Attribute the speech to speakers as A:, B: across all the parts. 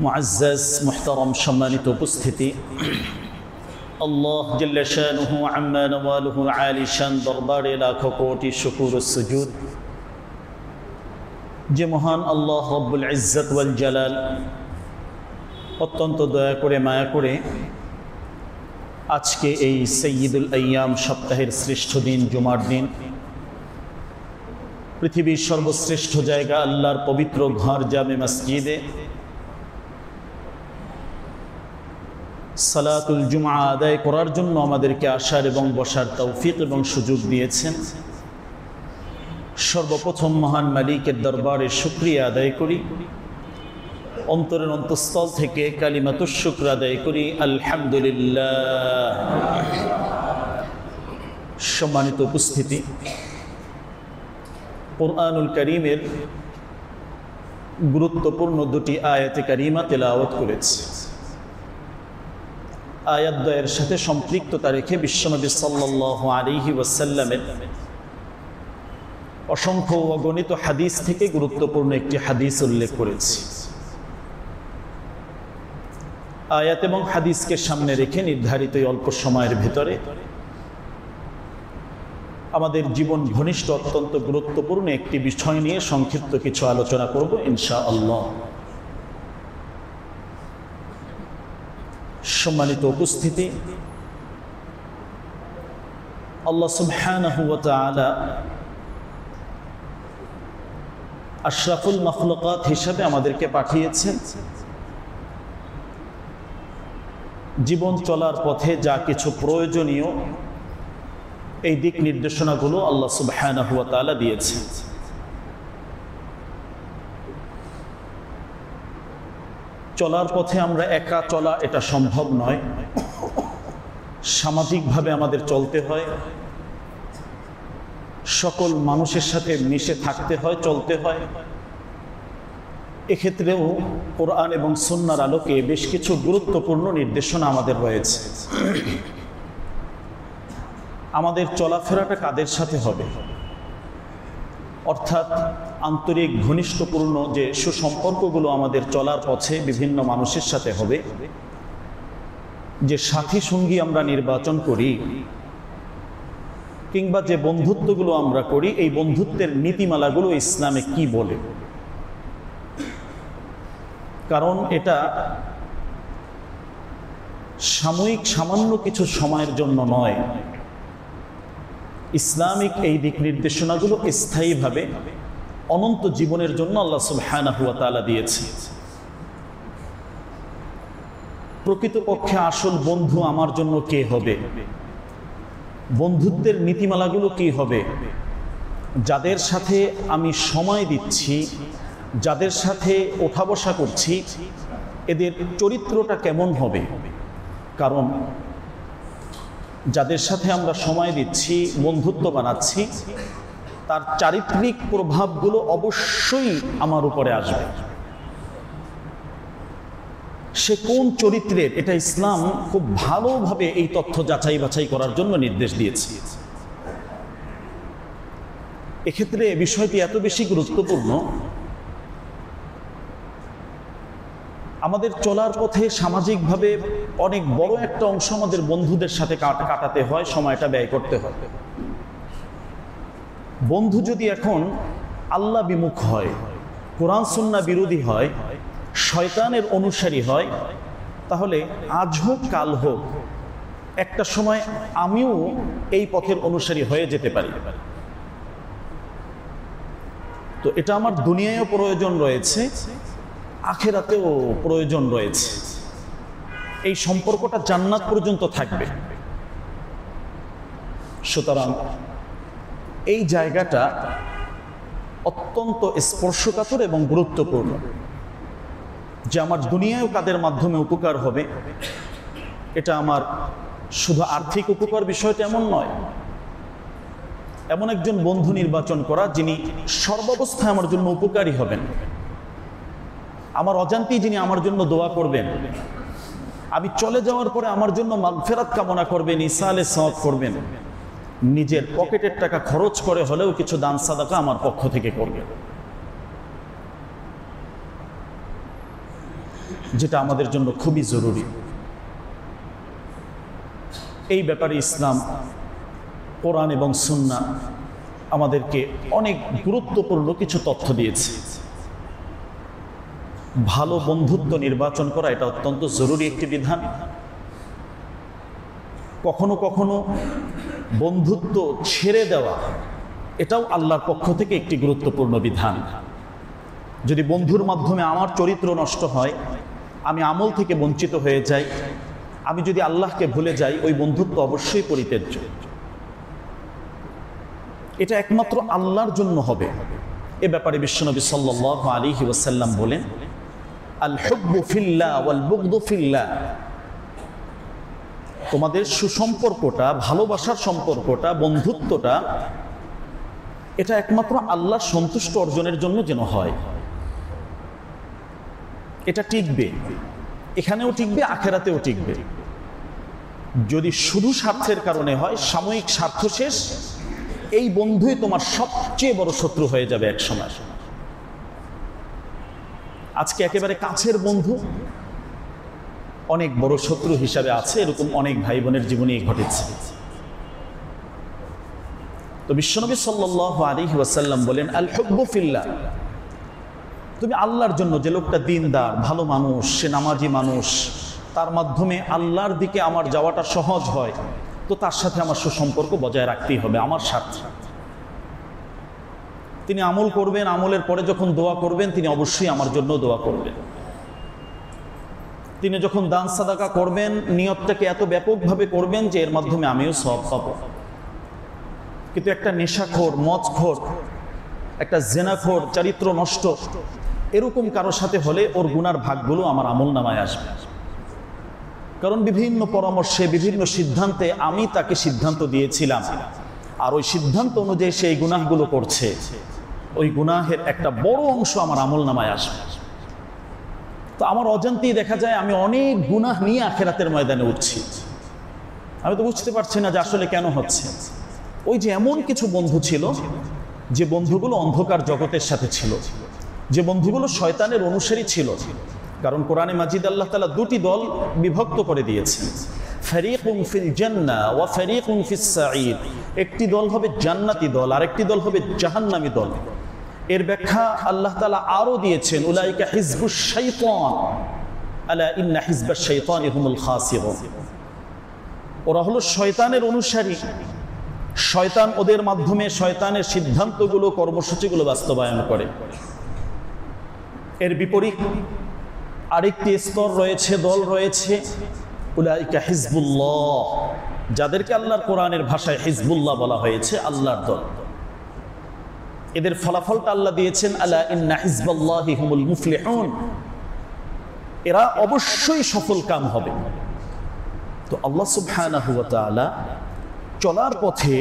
A: মুআজ্জাজ মুহতারাম সম্মানিত উপস্থিতি, আল্লাহ জাল্লা শানুহু আম্মা নওয়ালুহু আলী শান দরবারে লাখো কোটি শুকুর ও সুজুদ। যে মহান আল্লাহ রব্বুল ইজ্জত ওয়াল জালাল অত্যন্ত দয়া করে মায়া করে আজকে এই সৈয়দুল আইয়াম সপ্তাহের শ্রেষ্ঠ দিন জুমার দিন, পৃথিবীর সর্বশ্রেষ্ঠ জায়গা আল্লাহর পবিত্র ঘর জামে মসজিদে সালাতুল জুমআ আদায় করার জন্য আমাদেরকে আসার এবং বসার তৌফিক এবং সুযোগ দিয়েছেন। সর্বপ্রথম মহান মালিকের দরবারে শুকরিয়া আদায় করি, অন্তরের অন্তঃস্থল থেকে কালিমাতুশ শুকর আদায় করি, আলহামদুলিল্লাহ। সম্মানিত উপস্থিতি, কুরআনুল কারীমের গুরুত্বপূর্ণ দুটি আয়াতে কারিমা তেলাওয়াত করেছে। আয়াত দ্বয়ের সাথে সম্পৃক্ততা রেখে বিশ্বনবী সাল্লাল্লাহু আলাইহি ওয়াসাল্লামের অসংখ্য অগণিত হাদিস থেকে গুরুত্বপূর্ণ একটি হাদিস উল্লেখ করেছি। আয়াত এবং হাদিসকে সামনে রেখে নির্ধারিত অল্প সময়ের ভেতরে আমাদের জীবন ঘনিষ্ঠ অত্যন্ত গুরুত্বপূর্ণ একটি বিষয় নিয়ে সংক্ষিপ্ত কিছু আলোচনা করব ইনশাআল্লাহ। সম্মানিত উপস্থিতি, আল্লাহ সুবহানাহু ওয়া তাআলা আশরাফুল মাখলুকাত হিসাবে আমাদেরকে পাঠিয়েছেন। জীবন চলার পথে যা কিছু প্রয়োজনীয় এই দিক নির্দেশনাগুলো আল্লাহ সুবহানাহু ওয়া তাআলা দিয়েছেন। চলার পথে আমরা একা চলা এটা সম্ভব নয়, সামাজিকভাবে আমাদের চলতে হয়, সকল মানুষের সাথে মিশে থাকতে হয়, চলতে হয়। এক্ষেত্রেও কোরআন এবং সুন্নাহর আলোকে বেশ কিছু গুরুত্বপূর্ণ নির্দেশনা আমাদের রয়েছে। আমাদের চলাফেরাটা কাদের সাথে হবে, অর্থাৎ আন্তরিক ঘনিষ্ঠপূর্ণ যে সুসম্পর্কগুলো আমাদের চলার পথে বিভিন্ন মানুষের সাথে হবে, যে সাথী সঙ্গী আমরা নির্বাচন করি কিংবা যে বন্ধুত্বগুলো আমরা করি, এই বন্ধুত্বের নীতিমালাগুলো ইসলামে কি বলে। কারণ এটা সাময়িক সামান্য কিছু সময়ের জন্য নয়, ইসলামিক এই দিক নির্দেশনাগুলো স্থায়ীভাবে অনন্ত জীবনের জন্য আল্লাহ সুবহানাহু ওয়া তাআলা দিয়েছে। প্রকৃতপক্ষে আসল বন্ধু আমার জন্য কে হবে, বন্ধুত্বের নীতিমালাগুলো কি হবে, যাদের সাথে আমি সময় দিচ্ছি, যাদের সাথে ওঠা বসা করছি, এদের চরিত্রটা কেমন হবে। কারণ যাদের সাথে আমরা সময় দিচ্ছি, বন্ধুত্ব বানাচ্ছি, তার চারিত্রিক প্রভাবগুলো অবশ্যই আমার উপরে আসবে। সে কোন চরিত্রের, এটা ইসলাম খুব ভালোভাবে এই তথ্য যাচাই বাছাই করার জন্য নির্দেশ দিয়েছে। এক্ষেত্রে বিষয়টি এত বেশি গুরুত্বপূর্ণ, আমাদের চলার পথে সামাজিকভাবে অনেক বড় একটা অংশ আমাদের বন্ধুদের সাথে কাটাতে হয়, সময়টা ব্যয় করতে হয়। বন্ধু যদি এখন আল্লাহ বিমুখ হয়, কোরআন সুন্নাহ বিরোধী হয়, শয়তানের অনুসারী হয়, তাহলে আজ হোক কাল হোক একটা সময় আমিও এই পথের অনুসারী হয়ে যেতে পারি। তো এটা আমার দুনিয়ায়ও প্রয়োজন রয়েছে, আখিরাতেও প্রয়োজন রয়েছে। এই সম্পর্কটা জান্নাত পর্যন্ত থাকবে। সুতরাং এই জায়গাটা অত্যন্ত স্পর্শকাতর এবং গুরুত্বপূর্ণ, যে আমার দুনিয়ায়ও কাদের মাধ্যমে উপকার হবে। এটা আমার শুধু আর্থিক উপকার বিষয়টা এমন নয়, এমন একজন বন্ধু নির্বাচন করা যিনি সর্বাবস্থায় আমার জন্য উপকারী হবেন, আমার অজান্তেই যিনি আমার জন্য দোয়া করবেন, আমি চলে যাওয়ার পরে আমার জন্য মাগফিরাত কামনা করবেন, ইসালে সওয়াব করবেন, নিজের পকেটের টাকা খরচ করে হলেও কিছু দান সাদাকা আমার পক্ষ থেকে করবেন। যেটা আমাদের জন্য খুবই জরুরি। এই ব্যাপারে ইসলাম, কোরআন এবং সুন্নাহ আমাদেরকে অনেক গুরুত্বপূর্ণ কিছু তথ্য দিয়েছে। ভালো বন্ধুত্ব নির্বাচন করা এটা অত্যন্ত জরুরি একটি বিধান। কখনো কখনো বন্ধুত্ব ছেড়ে দেওয়া এটাও আল্লাহর পক্ষ থেকে একটি গুরুত্বপূর্ণ বিধান। যদি বন্ধুর মাধ্যমে আমার চরিত্র নষ্ট হয়, আমি আমল থেকে বঞ্চিত হয়ে যাই, আমি যদি আল্লাহকে ভুলে যাই, ওই বন্ধুত্ব অবশ্যই পরিত্যাজ্য। এটা একমাত্র আল্লাহর জন্য হবে। এ ব্যাপারে বিশ্বনবী সাল্লাল্লাহু আলাইহি ওয়াসাল্লাম বলেন, আল হুব্বু ফিল্লাহ ওয়াল বুগদু ফিল্লাহ। তোমাদের সুসম্পর্কটা, ভালোবাসার সম্পর্কটা, বন্ধুত্বটা এটা একমাত্র আল্লাহর সন্তুষ্ট অর্জনের জন্য যেন হয়। এটা টিকবে, এখানেও টিকবে, আখেরাতেও টিকবে। যদি শুধু স্বার্থের কারণে হয়, সাময়িক স্বার্থ শেষ, এই বন্ধুই তোমার সবচেয়ে বড় শত্রু হয়ে যাবে এক সময়। আজকে একেবারে কাছের বন্ধু অনেক বড় শত্রু হিসাবে আছে, এরকম অনেক ভাই বোনের জীবনেই ঘটেছে। তো বিশ্বনবী সাল্লাল্লাহু আলাইহি ওয়াসাল্লাম বলেন, আল হুব্বু ফিল্লাহ। তুমি আল্লাহর জন্য, যে লোকটা দিনদার, ভালো মানুষ, সে নামাজি মানুষ, তার মাধ্যমে আল্লাহর দিকে আমার যাওয়াটা সহজ হয়, তো তার সাথে আমার সুসম্পর্ক বজায় রাখতেই হবে আমার স্বার্থে। তিনি আমল করবেন, আমলের পরে যখন দোয়া করবেন, তিনি অবশ্যই আমার জন্য দোয়া করবেন। তিনি যখন দান সাদাকা করবেন, নিয়তটাকে এত ব্যাপকভাবে করবেন যে এর মাধ্যমে আমিও সওয়াব পাবো। কিন্তু একটা নেশাখোর, মদখোর, একটা জেনাখোর, চরিত্র নষ্ট, এরকম কারোর সাথে হলে ওর গুনার ভাগগুলো আমার আমল নামায় আসবে। কারণ বিভিন্ন পরামর্শে, বিভিন্ন সিদ্ধান্তে আমি তাকে সিদ্ধান্ত দিয়েছিলাম, আর ওই সিদ্ধান্ত অনুযায়ী সে এই গুনাহগুলো করছে, ওই গুনাহের একটা বড় অংশ আমার আমল নামায় আসবে। তো আমার অজান্তেই দেখা যায় আমি অনেক গুনাহ নিয়ে আখিরাতের ময়দানে উঠছি। আমি তো বুঝতে পারছি না যে আসলে কেন হচ্ছে। ওই যে এমন কিছু বন্ধু ছিল, যে বন্ধুগুলো অন্ধকার জগতের সাথে ছিল, যে বন্ধুগুলো শয়তানের অনুসারী ছিল। কারণ কোরআনে মাজিদ আল্লাহ তাআলা দুটি দল বিভক্ত করে দিয়েছেন, ফারিকুন ফিল জান্নাহ ওয়া ফারিকুন ফিস সাঈর। একটি দল হবে জান্নাতি দল, আর একটি দল হবে জাহান্নামী দল। এর ব্যাখ্যা আল্লাহ তাআলা আরো দিয়েছেন, উলাইকা হিজবুশ শাইতান আলা ইন্না হিজবাশ শাইতানি হুমুল খাসিরুন। ওরা হলো শয়তানের অনুসারী, শয়তান ওদের মাধ্যমে শয়তানের সিদ্ধান্তগুলো, কর্মসূচিগুলো বাস্তবায়ন করে। এর বিপরীত আরেকটি স্তর রয়েছে, দল রয়েছে, উলাইকা হিজবুল্লাহ, যাদেরকে আল্লাহর কোরআনের ভাষায় হিজবুল্লাহ বলা হয়েছে, আল্লাহর দল। এদের ফলাফলটা আল্লাহ দিয়েছেন, আলা ইন্না হিজবাল্লাহি হুমুল মুফলিহুন। এরা অবশ্যই সফল কাম হবে। তো আল্লাহ সুবহানাহু ওয়া তাআলা চলার পথে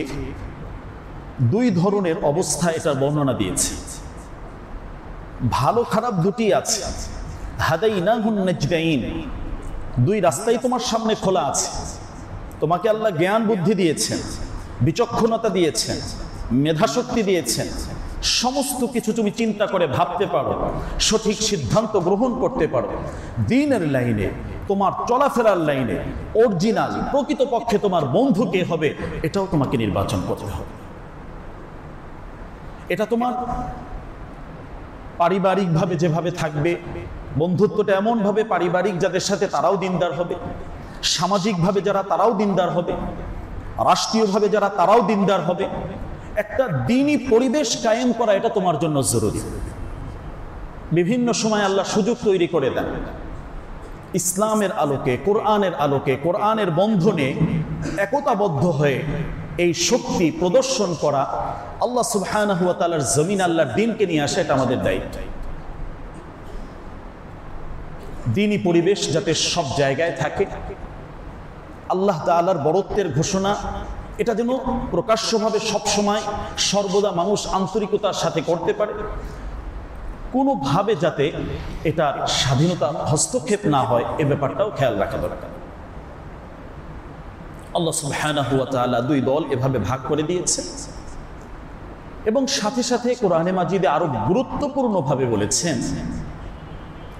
A: দুই ধরনের অবস্থা এটার বর্ণনা দিয়েছে। ভালো খারাপ দুটি আছে। হাদাইনাহুন নাজদাইন, দুই রাস্তাই তোমার সামনে খোলা আছে। তোমাকে আল্লাহ জ্ঞান বুদ্ধি দিয়েছেন, বিচক্ষণতা দিয়েছেন, মেধাশক্তি দিয়েছেন, সমস্ত কিছু তুমি চিন্তা করে ভাবতে পারো, সঠিক সিদ্ধান্ত গ্রহণ করতে পারো। দ্বীনের লাইনে, তোমার চলাফেরার লাইনে অরিজিনাল প্রকৃতপক্ষে তোমার বন্ধু কে হবে, এটাও তোমাকে নির্বাচন করতে হবে। এটা তোমার পারিবারিকভাবে যেভাবে থাকবে, বন্ধুত্বটা এমনভাবে পারিবারিক যাদের সাথে, তারাও দিনদার হবে, সামাজিকভাবে যারা, তারাও দিনদার হবে, রাষ্ট্রীয়ভাবে যারা, তারাও দিনদার হবে। একটা দ্বীনি পরিবেশ কায়েম করা এটা তোমার জন্য জরুরি। বিভিন্ন সময় আল্লাহ সুযোগ তৈরি করে দেন ইসলামের আলোকে, কোরআনের আলোকে, কোরআনের বন্ধনে একতাবদ্ধ হয়ে এই শক্তি প্রদর্শন করা। আল্লাহ সুবহানাহু ওয়া তাআলার জমিন, আল্লাহর দ্বীনকে নিয়ে আসা, এটা আমাদের দায়িত্ব। দ্বীনি পরিবেশ যাতে সব জায়গায় থাকে, আল্লাহ তাআলার বরত্বের ঘোষণা এটা যেন প্রকাশ্যভাবে সবসময় সর্বদা মানুষ আন্তরিকতার সাথে করতে পারে, কোনোভাবে যাতে এটার স্বাধীনতা হস্তক্ষেপ না হয়, এ ব্যাপারটাও খেয়াল রাখা দরকার। আল্লাহ সুবহানাহু ওয়া তাআলা দুই দল এভাবে ভাগ করে দিয়েছে, এবং সাথে সাথে কোরআনে মাজিদে আরো গুরুত্বপূর্ণভাবে বলেছেন,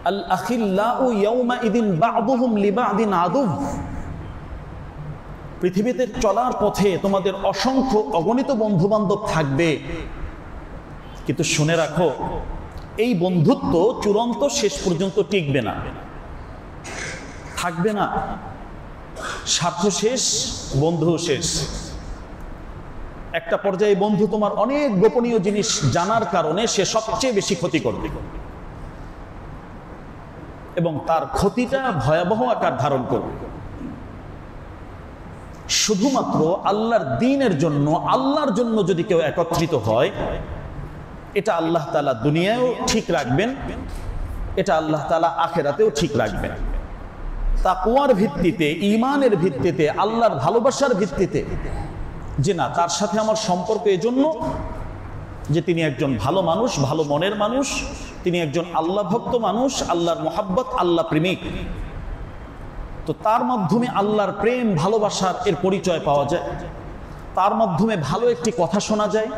A: আল আখিল্লাউ ইয়াউমাইদিন বা'দুহুম লিবা'দিন আদুব। পৃথিবীতে চলার পথে তোমাদের অসংখ্য অগণিত বন্ধু বান্ধব থাকবে, কিন্তু শুনে রাখো এই বন্ধুত্ব চূড়ান্ত শেষ পর্যন্ত টিকবে না, থাকবে না। স্বার্থ শেষ, বন্ধু শেষ। একটা পর্যায়ে বন্ধু তোমার অনেক গোপনীয় জিনিস জানার কারণে সে সবচেয়ে বেশি ক্ষতি করবে, এবং তার ক্ষতিটা ভয়াবহ আকার ধারণ করবে। শুধুমাত্র আল্লাহর দ্বীনের জন্য, আল্লাহর জন্য যদি কেউ একত্রিত হয়, এটা আল্লাহ তাআলা দুনিয়ায়ও ঠিক রাখবেন, এটা আল্লাহ তাআলা আখিরাতেও ঠিক রাখবেন। তাকওয়ার ভিত্তিতে, ঈমানের ভিত্তিতে, আল্লাহর ভালোবাসার ভিত্তিতে, যে না তার সাথে আমার সম্পর্ক এজন্য যে তিনি একজন ভালো মানুষ, ভালো মনের মানুষ, তিনি একজন আল্লাহ ভক্ত মানুষ, আল্লাহর মোহাব্বত, আল্লাহ প্রেমিক। তো তার মাধ্যমে আল্লাহর প্রেম ভালোবাসার এর পরিচয় পাওয়া যায়, তার মাধ্যমে ভালো একটি কথা শোনা যায়,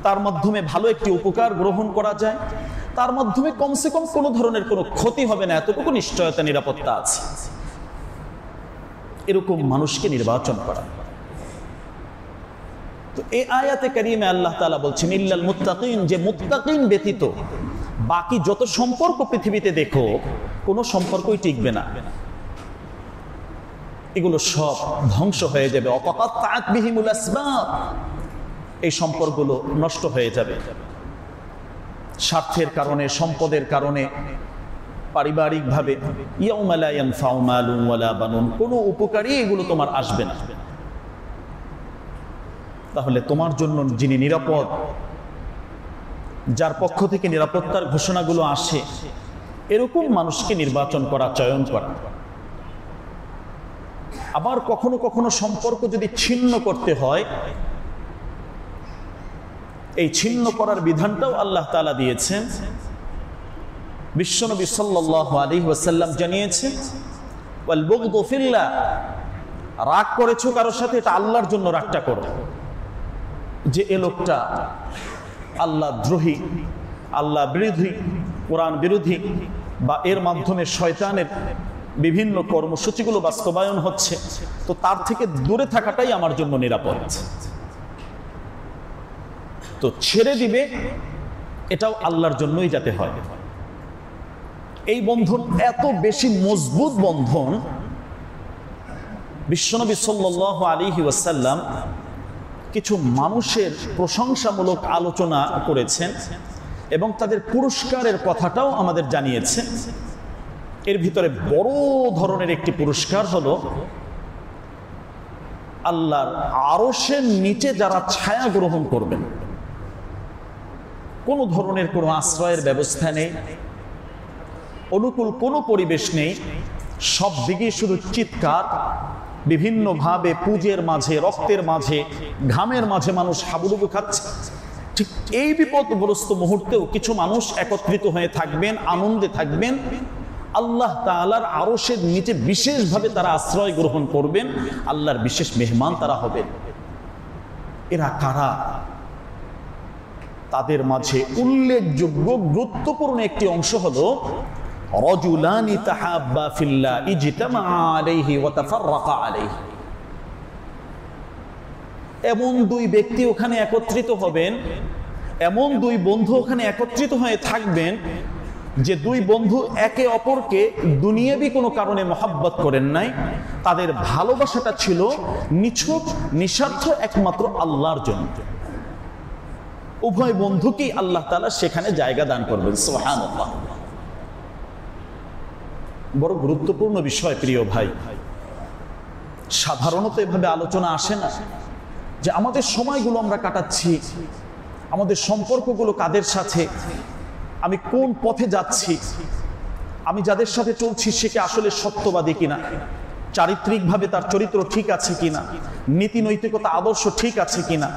A: তার মাধ্যমে ভালো একটি উপকার গ্রহণ করা যায়, তার মাধ্যমে কমসে কম কোনো ধরনের কোনো ক্ষতি হবে না, এতটুকু নিশ্চয়তা, নিরাপত্তা আছে। এরকম মানুষকে নির্বাচন করা। তো এই আয়াতে কারিমে আল্লাহ তাআলা বলছেন ইল্লাল মুত্তাকিন, যে মুত্তাকিন ব্যতীত বাকি যত সম্পর্ক পৃথিবীতে দেখো, কোনো সম্পর্কই টিকবে না, এগুলো সব ধ্বংস হয়ে যাবে। অকাত্তাআত বিহিমুল আসবাব, এই সম্পর্কগুলো নষ্ট হয়ে যাবে। স্বার্থের কারণে, সম্পদের কারণে, পারিবারিকভাবে ইয়াউমা লা ইয়ানফাউ মালুন ওয়ালা বানুন, কোনো উপকারী এগুলো তোমার আসবে না। তাহলে তোমার জন্য যিনি নিরাপদ, যার পক্ষ থেকে নিরাপত্তার ঘোষণাগুলো আসে, এরকম মানুষকে নির্বাচন করা, চয়ন করা। আবার কখনো কখনো সম্পর্ক যদি ছিন্ন করতে হয়, এই ছিন্ন করার বিধানটাও আল্লাহ তাআলা দিয়েছেন। বিশ্বনবী সাল্লাল্লাহু আলাইহি ওয়াসাল্লাম জানিয়েছেন ওয়াল বুগদু ফিল্লাহ, রাগ করেছো কারোর সাথে, এটা আল্লাহর জন্য রাগটা করো। যে এ লোকটা আল্লাহ দ্রোহী, আল্লাহ বিরোধী, কোরআন বিরোধী, বা এর মাধ্যমে শয়তানের বিভিন্ন কর্মসূচিগুলো বাস্তবায়ন হচ্ছে, তো তার থেকে দূরে থাকাটাই আমার জন্য নিরাপদ। তো ছেড়ে দিবে, এটাও আল্লাহর জন্যই যাতে হয়। এই বন্ধন এত বেশি মজবুত বন্ধন, বিশ্বনবী সাল্লাল্লাহু আলাইহি ওয়াসাল্লাম কিছু মানুষের প্রশংসামূলক আলোচনা করেছেন এবং তাদের পুরস্কারের কথাটাও আমাদের জানিয়েছেন। এর ভিতরে বড় ধরনের একটি পুরস্কার হলো আল্লাহর আরশের নিচে যারা ছায়া গ্রহণ করবেন, কোনো ধরনের কোনো আশ্রয়ের ব্যবস্থা নেই, অনুকূল কোনো পরিবেশ নেই, সব দিকে শুধু চিৎকার, বিভিন্নভাবে পুজের মাঝে, রক্তের মাঝে, ঘামের মাঝে মানুষ হাবুডুবু খাচ্ছে। ঠিক এই বিপদগ্রস্ত মুহূর্তেও কিছু মানুষ একত্রিত হয়ে থাকবেন, আনন্দে থাকবেন, আল্লাহ তাআলার আরশের নিচে বিশেষভাবে তারা আশ্রয় গ্রহণ করবেন, আল্লাহর বিশেষ মেহমান তারা হবেন। এরা কারা? তাদের মাঝে উল্লেখযোগ্য গুরুত্বপূর্ণ একটি অংশ হলো রাজুলানি তাহাব্বা ফিল্লাহ ইজতামা আলাইহি ওয়া তাফাররাকা আলাইহি। এমন দুই ব্যক্তি ওখানে একত্রিত হবেন, এমন দুই বন্ধু ওখানে একত্রিত হয়ে থাকবেন, যে দুই বন্ধু একে অপরকে দুনিয়াবি কোনো কারণে মহব্বত করেন নাই, তাদের ভালোবাসাটা ছিল নিছক নিঃস্বার্থ একমাত্র আল্লাহর জন্য। উভয় বন্ধুকেই আল্লাহ তাআলা সেখানে জায়গা দান করবেন। সুবহানাল্লাহ। বড় গুরুত্বপূর্ণ বিষয় প্রিয় ভাই। সাধারণত এভাবে আলোচনা আসে না যে আমাদের সময়গুলো আমরা কাটাচ্ছি, আমাদের সম্পর্কগুলো কাদের সাথে, আমি কোন পথে যাচ্ছি, আমি যাদের সাথে চলছি সে কি আসলে সত্যবাদী কিনা, চারিত্রিকভাবে তার চরিত্র ঠিক আছে কিনা, নীতি নৈতিকতা আদর্শ ঠিক আছে কিনা,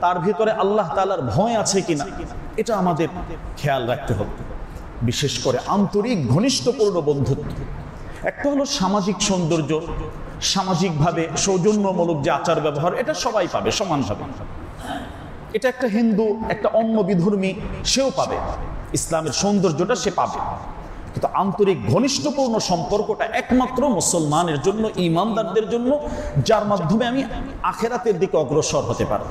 A: তার ভিতরে আল্লাহ তাআলার ভয় আছে কিনা, এটা আমাদের খেয়াল রাখতে হবে। বিশেষ করে আন্তরিক ঘনিষ্ঠপূর্ণ বন্ধুত্ব। একটা হলো সামাজিক সৌন্দর্য, সামাজিকভাবে সৌজন্যমূলক যে আচার ব্যবহার, এটা সবাই পাবে সমানভাবে। এটা একটা হিন্দু, একটা অন্য বিধর্মী, সেও পাবে, ইসলামের সৌন্দর্যটা সে পাবে। কিন্তু আন্তরিক ঘনিষ্ঠপূর্ণ সম্পর্কটা একমাত্র মুসলমানের জন্য, ঈমানদারদের জন্য, যার মাধ্যমে আমি আখিরাতের দিকে অগ্রসর হতে পারব।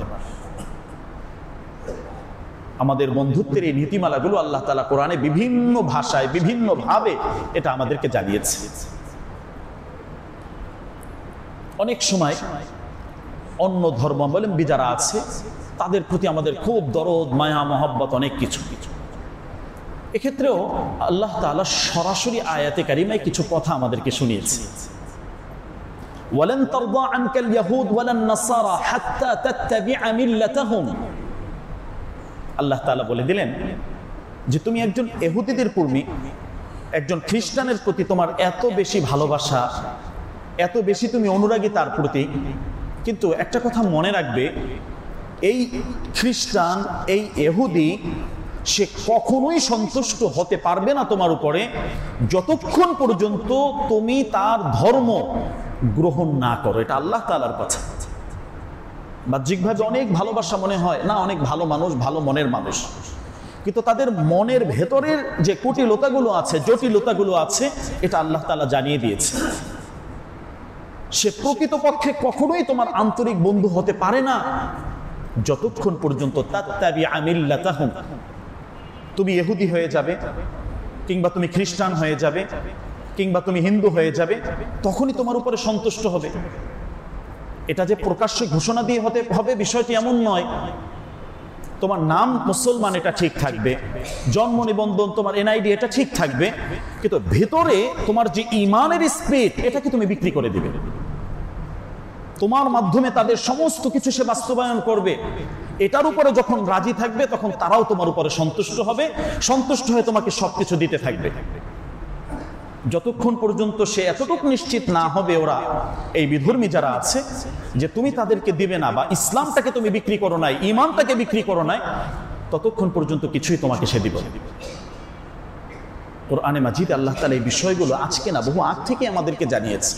A: আমাদের বন্ধুত্বের এই নীতিমালাগুলো আল্লাহ তাআলা কোরআনে বিভিন্ন ভাষায় বিভিন্নভাবে এটা আমাদেরকে জানিয়েছে। অনেক সময় অন্য ধর্মাবলম্বী যারা আছে তাদের প্রতি আমাদের খুব দরদ, মায়া, মহব্বত, অনেক কিছু। এক্ষেত্রেও আল্লাহ তাআলা সরাসরি আয়াতে কারিমায় কিছু কথা আমাদেরকে শুনিয়েছে। ওয়ালান তারদা আনকাল ইয়াহুদ ওয়ালান নাসারা হাত্তা তাত্তাবিআ মিল্লাতাহুম। আল্লাহ তাআলা বলে দিলেন যে তুমি একজন ইহুদিদের কর্মী, একজন খ্রিস্টানের প্রতি তোমার এত বেশি ভালোবাসা, এত বেশি তুমি অনুরাগী তার প্রতি, কিন্তু একটা কথা মনে রাখবে, এই খ্রিস্টান, এই ইহুদি, সে কখনোই সন্তুষ্ট হতে পারবে না তোমার উপরে যতক্ষণ পর্যন্ত তুমি তার ধর্ম গ্রহণ না করো। এটা আল্লাহ তাআলার কথা। বাহ্যিকভাবে অনেক ভালোবাসা মনে হয়, না অনেক ভালো মানুষ, ভালো মনের মানুষ, কিন্তু তাদের মনের ভেতরের যে কুটিলতাগুলো আছে, জটিলতাগুলো আছে, এটা আল্লাহ তাআলা জানিয়ে দিয়েছে। সে প্রকৃতপক্ষে কখনোই তোমার আন্তরিক বন্ধু হতে পারে না যতক্ষণ পর্যন্ত তাত্তাবিআ মিল্লাতাহুম, তুমি ইহুদি হয়ে যাবে, কিংবা তুমি খ্রিস্টান হয়ে যাবে, কিংবা তুমি হিন্দু হয়ে যাবে, তখনই তোমার উপরে সন্তুষ্ট হবে। এটা যে প্রকাশ্যে ঘোষণা দিয়ে হতে হবে বিষয়টি এমন নয়। তোমার নাম মুসলমান, এটা ঠিক থাকবে, জন্ম নিবন্ধন, তোমার এনআইডি, এটা ঠিক থাকবে, কিন্তু ভেতরে তোমার যে ঈমানের স্পিরিট, এটাকে তুমি বিক্রি করে দিবে। তোমার মাধ্যমে তাদের সমস্ত কিছু সে বাস্তবায়ন করবে। এটার উপরে যখন রাজি থাকবে তখন তারাও তোমার উপরে সন্তুষ্ট হবে, সন্তুষ্ট হয়ে তোমাকে সবকিছু দিতে থাকবে। যতক্ষণ পর্যন্ত সে এতটুকু নিশ্চিত না হবে, ওরা এই বিধর্মী যারা আছে, যে তুমি তাদেরকে দিবে না, বা ইসলামটাকে তুমি বিক্রি করো নাই, ঈমানটাকে বিক্রি করো নাই, ততক্ষণ পর্যন্ত কিছুই তোমাকে সে দিবে। কোরআনে মাজিদ আল্লাহ তাআলা এই বিষয়গুলো আজকে না, বহু আগ থেকে আমাদেরকে জানিয়েছে।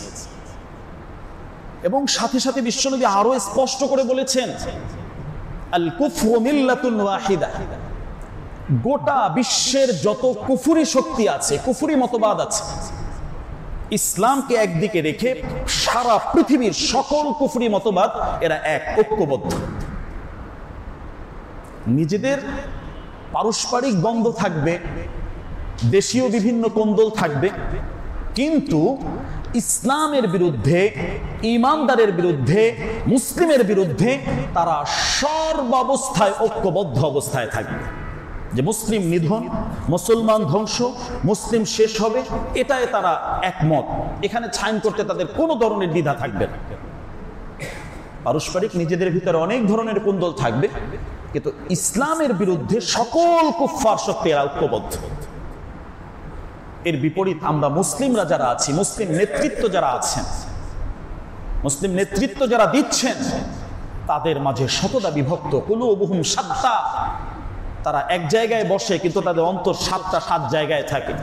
A: এবং সাথে সাথে বিশ্বনবী আরো স্পষ্ট করে বলেছেন, আল কুফরু মিল্লাতুন ওয়াহিদা। গোটা বিশ্বের যত কুফরি শক্তি আছে, কুফরি মতবাদ আছে, ইসলামকে একদিকে রেখে সারা পৃথিবীর সকল কুফরি মতবাদ এরা এক, ঐক্যবদ্ধ। নিজেদের পারস্পরিক দ্বন্দ্ব থাকবে, দেশীয় বিভিন্ন কোন্দল থাকবে, কিন্তু ইসলামের বিরুদ্ধে, ঈমানদারের বিরুদ্ধে, মুসলিমের বিরুদ্ধে তারা সর্বাবস্থায় ঐক্যবদ্ধ অবস্থায় থাকবে। যে মুসলিম নিধন, মুসলমান ধ্বংস, মুসলিম শেষ হবে, এটাই তারা একমত। এখানে ছাইন করতে তাদের কোনো ধরনের দ্বিধা থাকবে না। পারস্পরিক নিজেদের ভিতরে অনেক ধরনের কুন্দল থাকবে, কিন্তু ইসলামের বিরুদ্ধে সকল কুফফার শক্তি এরা ঐক্যবদ্ধ। এর বিপরীত আমরা মুসলিমরা যারা আছি, মুসলিম নেতৃত্ব যারা আছেন, মুসলিম নেতৃত্ব যারা দিচ্ছেন, তাদের মাঝে শতদা বিভক্ত, কুলুবুহুম শাত্তা। তারা এক জায়গায় বসে কিন্তু তাদের অন্তর 7 জায়গায় থাকে।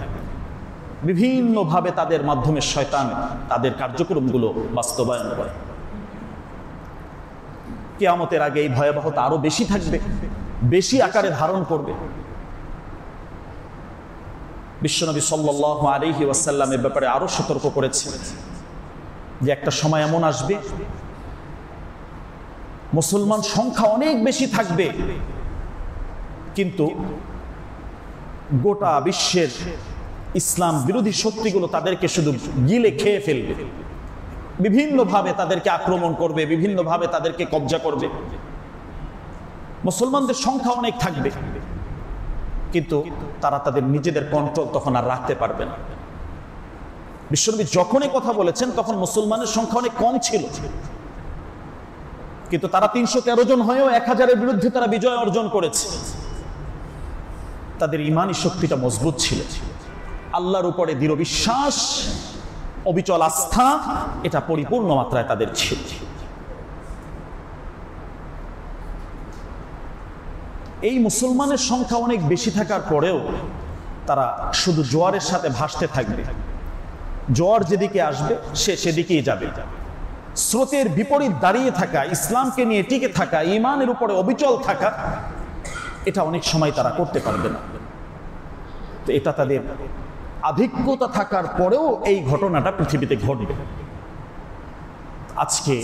A: বিভিন্নভাবে তাদের মাধ্যমে শয়তান তাদের কার্যক্রমগুলো বাস্তবায়ন করে। কিয়ামতের আগে এই ভয়াবহতা আরো বেশি থাকবে, বেশি আকারে ধারণ করবে। বিশ্বনবী সাল্লাল্লাহু আলাইহি ওয়াসাল্লামের ব্যাপারে আরো সতর্ক করেছে যে একটা সময় এমন আসবে, মুসলমান সংখ্যা অনেক বেশি থাকবে, কিন্তু গোটা বিশ্বের ইসলাম বিরোধী শক্তিগুলো তাদেরকে শুধু গিলে খেয়ে ফেলবে, বিভিন্নভাবে তাদেরকে আক্রমণ করবে, বিভিন্নভাবে তাদেরকে কবজা করবে। মুসলমানদের সংখ্যা অনেক থাকবে, কিন্তু তারা তাদের নিজেদের কন্ট্রোল তখন আর রাখতে পারবে না। বিশ্বনবী যখনই কথা বলেছেন তখন মুসলমানের সংখ্যা অনেক কম ছিল, কিন্তু তারা 313 জন হয়েও 1000-এর বিরুদ্ধে তারা বিজয় অর্জন করেছে। তাদের ঈমানী শক্তিটা মজবুত ছিল, আল্লাহর উপরে দৃঢ় বিশ্বাস, অবিচল আস্থা, এটা পরিপূর্ণ মাত্রায় তাদের ছিল। এই মুসলমানের সংখ্যা অনেক বেশি থাকার পরেও তারা শুধু জোয়ারের সাথে ভাসতে থাকবে। জোয়ার যেদিকে আসবে সে সেদিকেই যাবে। স্রোতের বিপরীত দাঁড়িয়ে থাকা, ইসলামকে নিয়ে টিকে থাকা, ঈমানের উপরে অবিচল থাকা, এটা অনেক সময় তারা করতে পারবে না। তো এটা তাদের আধিক্যতা থাকার পরেও এই ঘটনাটা পৃথিবীতে ঘটবে। আজকে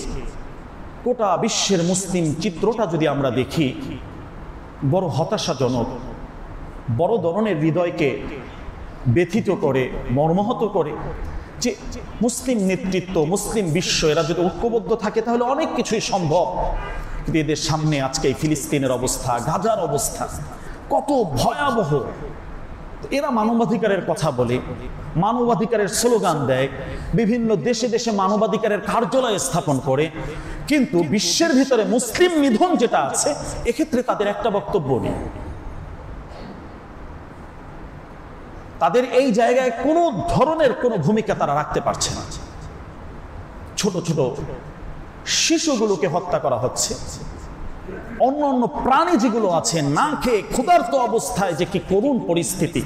A: গোটা বিশ্বের মুসলিম চিত্রটা যদি আমরা দেখি, বড় হতাশাজনক, বড় ধরনের হৃদয়কে ব্যথিত করে, মর্মাহত করে যে মুসলিম নেতৃত্ব, মুসলিম বিশ্ব এরা যদি ঐক্যবদ্ধ থাকে তাহলে অনেক কিছুই সম্ভব। কিন্তু এদের সামনে আজকে এই ফিলিস্তিনের অবস্থা, গাজার অবস্থা কত ভয়াবহ। এরা মানবাধিকারের কথা বলে, মানবাধিকারের স্লোগান দেয়, বিভিন্ন দেশে দেশে মানবাধিকারের কার্যালয় স্থাপন করে, কিন্তু বিশ্বের ভিতরে মুসলিম নিধন যেটা আছে এক্ষেত্রে তাদের একটা বক্তব্য নেই। তাদের এই জায়গায় কোনো ধরনের কোনো ভূমিকা তারা রাখতে পারছে না। ছোট ছোট শিশুগুলোকে হত্যা করা হচ্ছে, অন্য অন্য প্রাণী যেগুলো আছে না খেয়ে ক্ষুধার্ত অবস্থায়, যে কি করুণ পরিস্থিতি।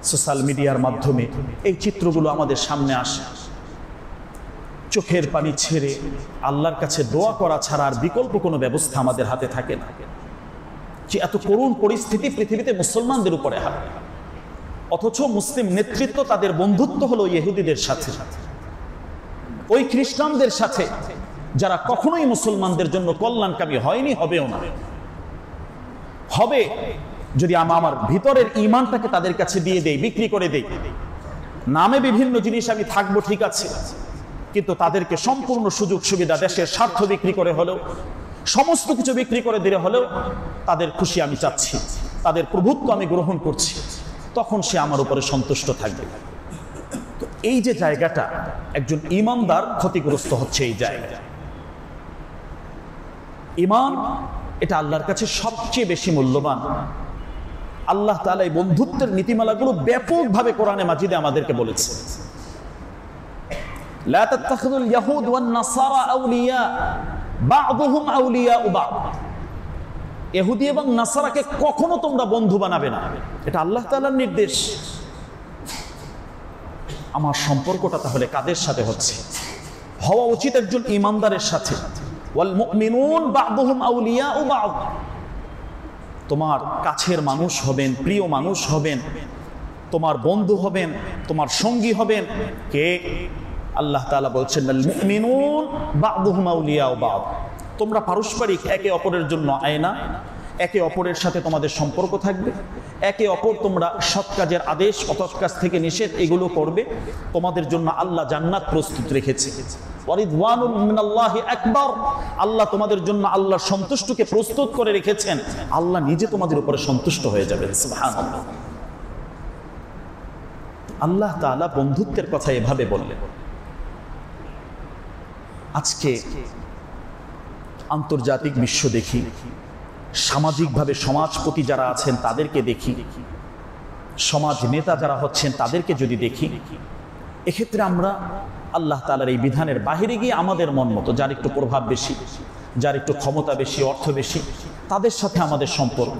A: সোশ্যাল মিডিয়ার মাধ্যমে এই চিত্রগুলো আমাদের সামনে আসে। চোখের পানি ছেড়ে আল্লাহর কাছে দোয়া করা ছাড়া আর বিকল্প কোনো ব্যবস্থা আমাদের হাতে থাকে না। যে এত করুণ পরিস্থিতি পৃথিবীতে মুসলমানদের উপরে হয়, অথচ মুসলিম নেতৃত্ব তাদের বন্ধুত্ব হলো ইহুদিদের সাথে, ওই খ্রিস্টানদের সাথে, যারা কখনোই মুসলমানদের জন্য কল্যাণকামী হয়নি, হবেও না। হবে যদি আমার ভিতরের ঈমানটাকে তাদের কাছে দিয়ে দেই, বিক্রি করে দেই। নামে বিভিন্ন জিনিস আমি থাকবো, ঠিক আছে, কিন্তু তাদেরকে সম্পূর্ণ সুযোগ সুবিধা, দেশের স্বার্থ বিক্রি করে হলেও, সমস্ত কিছু বিক্রি করে দিলে হলেও তাদের খুশি আমি চাচ্ছি, তাদের প্রভুত্ব আমি গ্রহণ করছি, তখন সে আমার উপরে সন্তুষ্ট থাকবে। তো এই যে জায়গাটা, একজন ঈমানদার ক্ষতিগ্রস্ত হচ্ছে এই জায়গায়। ঈমান এটা আল্লাহর কাছে সবচেয়ে বেশি মূল্যবান। আল্লাহ তাআলা এই বন্ধুত্বের নীতিমালাগুলো ব্যাপকভাবে কোরআনে মাজিদে আমাদেরকে বলেছে। লা তাত্তাখিযুল ইয়াহুদ ওয়ান নাসারা আউলিয়া বা'দুহুম আউলিয়াউ বা'দ। ইহুদি এবং নাসারাকে কখনো তোমরা বন্ধু বানাবে না, এটা আল্লাহ তাআলার নির্দেশ। আমার সম্পর্কটা তাহলে কাদের সাথে হচ্ছে? হওয়া উচিত একজন ঈমানদারের সাথে। ওয়াল মুমিনুন বা'দুহুম আউলিয়াউ বা'দ। তোমার কাছের মানুষ হবেন, প্রিয় মানুষ হবেন, তোমার বন্ধু হবেন, তোমার সঙ্গী হবেন কে? আল্লাহ তাআলা বলছেন আল মুমিনুন বা'দুহুম আউলিয়াউ বা'দ। তোমরা পারস্পরিক একে অপরের জন্য আয়না, একে অপরের সাথে তোমাদের সম্পর্ক থাকবে, একে অপর তোমরা সৎ কাজের আদেশ, অসৎ কাজ থেকে নিষেধ এগুলো করবে। তোমাদের জন্য আল্লাহ জান্নাত প্রস্তুত রেখেছে। ওয়ারিদওয়ানুম মিনাল্লাহি আকবার। আল্লাহ তোমাদের জন্য আল্লাহর সন্তুষ্টকে প্রস্তুত করে রেখেছেন। আল্লাহ নিজে তোমাদের উপরে সন্তুষ্ট হয়ে যাবেন। সুবহানাল্লাহ। আল্লাহ তাআলা বন্ধুত্বের কথা এভাবে বললেন। আজকে আন্তর্জাতিক বিশ্ব দেখি, সামাজিকভাবে সমাজপতি যারা আছেন তাদেরকে দেখি, সমাজ নেতা যারা হচ্ছেন তাদেরকে যদি দেখি, এক্ষেত্রে আমরা আল্লাহ তাআলার এই বিধানের বাহিরে গিয়ে আমাদের মন মতো, যার একটু প্রভাব বেশি, যার একটু ক্ষমতা বেশি, অর্থ বেশি, তাদের সাথে আমাদের সম্পর্ক,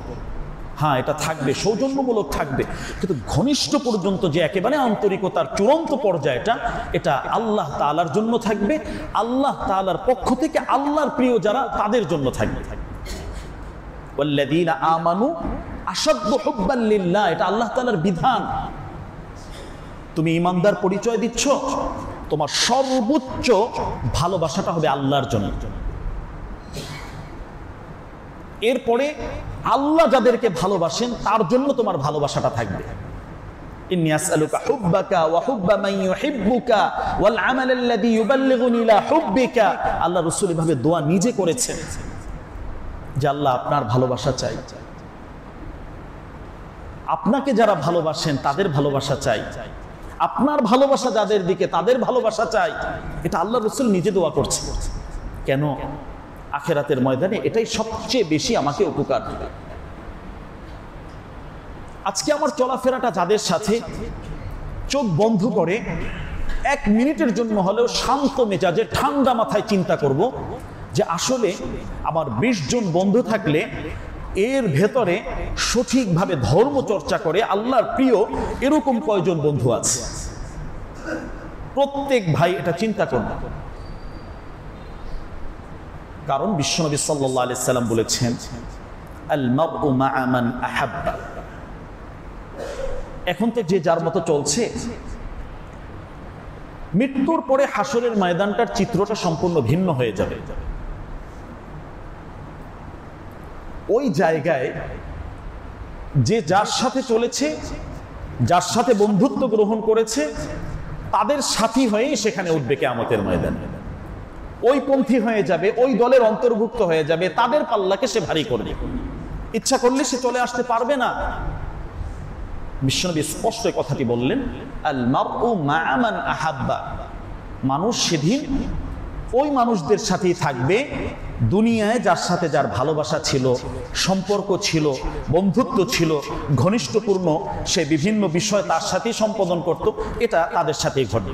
A: হ্যাঁ এটা থাকবে, সৌজন্যমূলক থাকবে, কিন্তু ঘনিষ্ঠ পর্যন্ত যে একেবারে আন্তরিকতার চূড়ান্ত পর্যায়টা, এটা আল্লাহ তাআলার জন্য থাকবে। আল্লাহ তাআলার পক্ষ থেকে আল্লাহর প্রিয় যারা, তাদের জন্য থাকবে। ওয়াল্লাযীনা আমানু আশাদ্দু হুব্বান লিল্লাহ, এটা আল্লাহ তাআলার বিধান। তুমি ঈমানদার পরিচয় দিচ্ছ, তোমার সর্বোচ্চ ভালোবাসাটা হবে আল্লাহর জন্য। এরপরে আল্লাহ যাদেরকে ভালোবাসেন তার জন্য তোমার ভালোবাসাটা থাকবে। ইন্নী আসআলুকা হুব্বাকা ওয়া হুব্বা মান ইউহিব্বুকা ওয়াল আমাল আল্লাযী ইউবাল্লিগুনি ইলা হুব্বিকা। আল্লাহ রাসূল এভাবে দোয়া নিজে করেছেন যে আল্লাহ আপনার ভালোবাসা চাই, আপনাকে যারা ভালোবাসেন তাদের ভালোবাসা চাই, আপনার ভালোবাসা যাদের দিকে তাদের ভালোবাসা চাই। এটা আল্লাহ রাসূল নিজে দোয়া করছে। কেন? আখিরাতের ময়দানে এটাই সবচেয়ে বেশি আমাকে উপকার দেবে। আজকে আমার চলাফেরাটা যাদের সাথে, চোখ বন্ধ করে এক মিনিটের জন্য হলেও শান্ত মেজাজে ঠান্ডা মাথায় চিন্তা করব যে আসলে আমার 20 জন বন্ধু থাকলে এর ভেতরে সঠিকভাবে ধর্ম চর্চা করে আল্লাহর প্রিয় এরকম কয়জন বন্ধু আছে। প্রত্যেক ভাই এটা চিন্তা করবে। কারণ বিশ্বনবী সাল্লাল্লাহু আলাইহি সাল্লাম বলেছেন, আল মারউ মা মান আহাব্বা। এখন তো যে যার মতো চলছে। মৃত্যুর পরে হাসরের ময়দানটার চিত্রটা সম্পূর্ণ ভিন্ন হয়ে যাবে। ওই জায়গায় যে যার সাথে চলেছে, যার সাথে বন্ধুত্ব গ্রহণ করেছে, তাদের সাথী হয়েই সেখানে উঠবে কিয়ামতের ময়দানে। ওই পন্থী হয়ে যাবে, ওই দলের অন্তর্ভুক্ত হয়ে যাবে, তাদের পাল্লাকে সে ভারী করবে। ইচ্ছা করলে সে চলে আসতে পারবে না। বিশ্বনবী স্পষ্ট কথাটি বললেন, আল মারউ মা'a মান আহাব্বা, মানুষ সেদিন ওই মানুষদের সাথেই থাকবে দুনিয়ায় যার সাথে যার ভালোবাসা ছিল, সম্পর্ক ছিল, বন্ধুত্ব ছিল, ঘনিষ্ঠপূর্ণ, সে বিভিন্ন বিষয় তার সাথেই সম্পাদন করত, এটা তাদের সাথেই ঘটবে।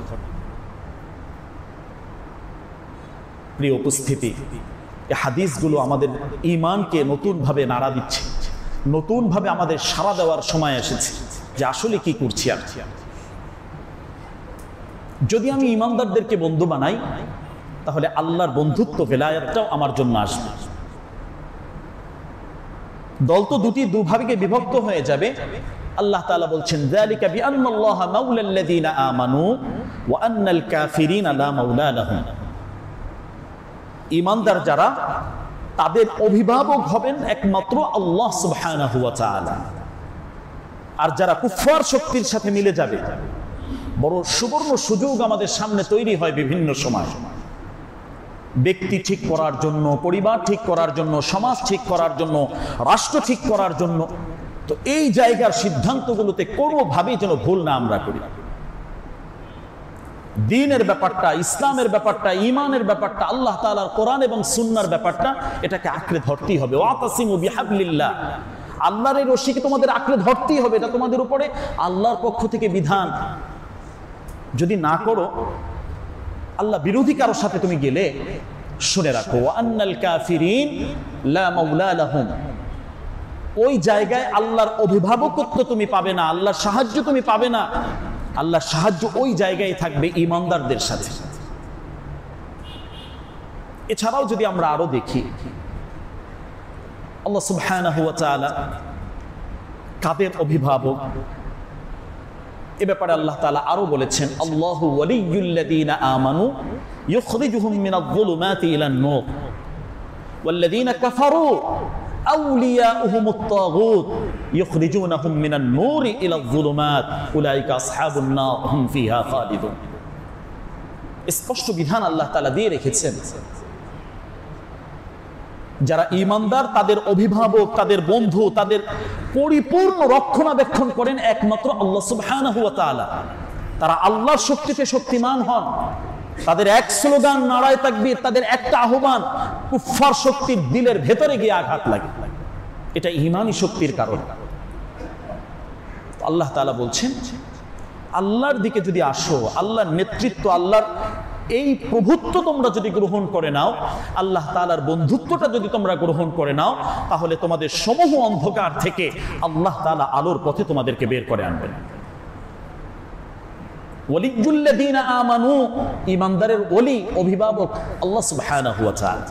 A: প্রিয় উপস্থিতি, এই হাদিসগুলো আমাদের ঈমানকে নতুনভাবে নাড়া দিচ্ছে, নতুনভাবে আমাদের সাড়া দেওয়ার সময় এসেছে যে আসলে কি করছি আর। যদি আমি ঈমানদারদেরকে বন্ধু বানাই, তাহলে আল্লাহর বন্ধুত্ব ভেলায়াতটাও আমার জন্য আসবে। দল তো দুভাগে বিভক্ত হয়ে যাবে। আল্লাহ তাআলা বলছেন, যালিকা বিআন্নাল্লাহা মাওলাল্লাযীনা আমানু ওয়া আন্নাল কাফিরিনা লা মাওলা লাহুম। ঈমানদার যারা, তাদের অভিভাবক হবেন একমাত্র আল্লাহ সুবহানাহু ওয়া তাআলা। আর যারা কুফফার শক্তির সাথে মিলে যাবে, বড় সুবর্ণ সুযোগ আমাদের সামনে তৈরি হয় বিভিন্ন সময়। ব্যক্তি ঠিক করার জন্য, পরিবার ঠিক করার জন্য, সমাজ ঠিক করার জন্য, রাষ্ট্র ঠিক করার জন্য। তো এই জায়গার সিদ্ধান্তগুলোতে কোনোভাবেই যেন ভুল না আমরা করি। দ্বীনের ব্যাপারটা, ইসলামের ব্যাপারটা, ঈমানের ব্যাপারটা, আল্লাহ তাআলার কোরআন এবং সুন্নাহর ব্যাপারটা, এটাকে আঁকড়ে ধরতেই হবে। ওয়াতাসিমু বিহাবলিল্লাহ, আল্লাহর এই রশিকে তোমাদের আঁকড়ে ধরতেই হবে। এটা তোমাদের উপরে আল্লাহর পক্ষ থেকে বিধান। যদি না করো, আল্লাহ বিরোধী কারোর সাথে তুমি গেলে, শুনে রাখো, ওয়া আন্নাল কাফিরিন লা মাওলা লাহুম, ওই জায়গায় আল্লাহর অভিভাবকত্ব তুমি পাবে না, আল্লাহর সাহায্য তুমি পাবে না। আল্লাহর সাহায্য ওই জায়গায় থাকবে ঈমানদারদের সাথে। এছাড়াও যদি আমরা আরো দেখি, আল্লাহ সুবহানাহু ওয়া তাআলা কাদের অভিভাবক, এ ব্যাপারে আল্লাহ তাআলা আরো বলেছেন, আল্লাহু ওয়ালিয়্যুল্লাযীনা আমানু ইউখরিজুহুম মিনায-যুলুমাতি ইলান-নূর ওয়াল্লাযীনা কাফারু আউলিয়াউহুমুত তাগুত ইউখরিজুনাহুম মিনান-নূরি ইলায-যুলুমাত উলাইকা আসহাবুন নার হুম ফিহা খালিদুন। স্পষ্ট বিধান আল্লাহ তাআলা দিয়ে রেখেছেন। যারা ঈমানদার, তাদের অভিভাবক, তাদের বন্ধু, তাদের পরিপূর্ণ রক্ষণাবেক্ষণ করেন একমাত্র আল্লাহ সুবহানাহু ওয়া তাআলা। তারা আল্লাহর শক্তিতে শক্তিমান হন। তাদের এক স্লোগান নারায়ে তাকবীর, তাদের একটা আহ্বান কুফফার শক্তির দিলের ভেতরে গিয়ে আঘাত লাগে। এটা ঈমানি শক্তির কারণ। আল্লাহ তাআলা বলছেন, আল্লাহর দিকে যদি আসো, আল্লাহর নেতৃত্ব, আল্লাহর এই প্রভুত্ব তোমরা যদি গ্রহণ করে নাও, আল্লাহ তাআলার বন্ধুত্বটা যদি তোমরা গ্রহণ করে নাও, তাহলে তোমাদের সমূহ অন্ধকার থেকে আল্লাহ তাআলা আলোর পথে তোমাদেরকে বের করে আনবেন। ওয়ালিয়্যুল্লাযীনা আমানু, ঈমানদারের ওলি, অভিভাবক আল্লাহ সুবহানাহু ওয়া তাআলা।